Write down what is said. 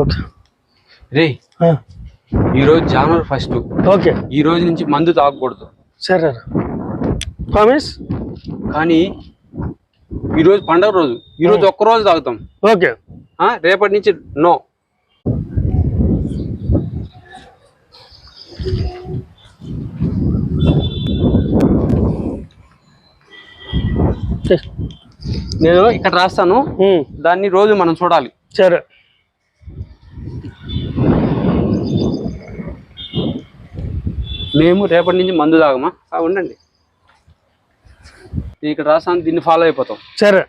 Okay రే ఈరోజు జనవరి 1. Okay ఈ రోజు నుంచి మందు తాగకూడదు. సరే ప్రామిస్. కానీ ఈరోజు పండగ రోజు, ఈరోజు ఒక్కరోజు తాగుతాం. ఓకే రేపటి నుంచి నో. నేను ఇక్కడ రాస్తాను, దాన్ని రోజు మనం చూడాలి. సరే మేము రేపటి నుంచి మందు తాగమా? ఉండండి, ఇక్కడ రాస్తాను, దీన్ని ఫాలో అయిపోతాం. సరే.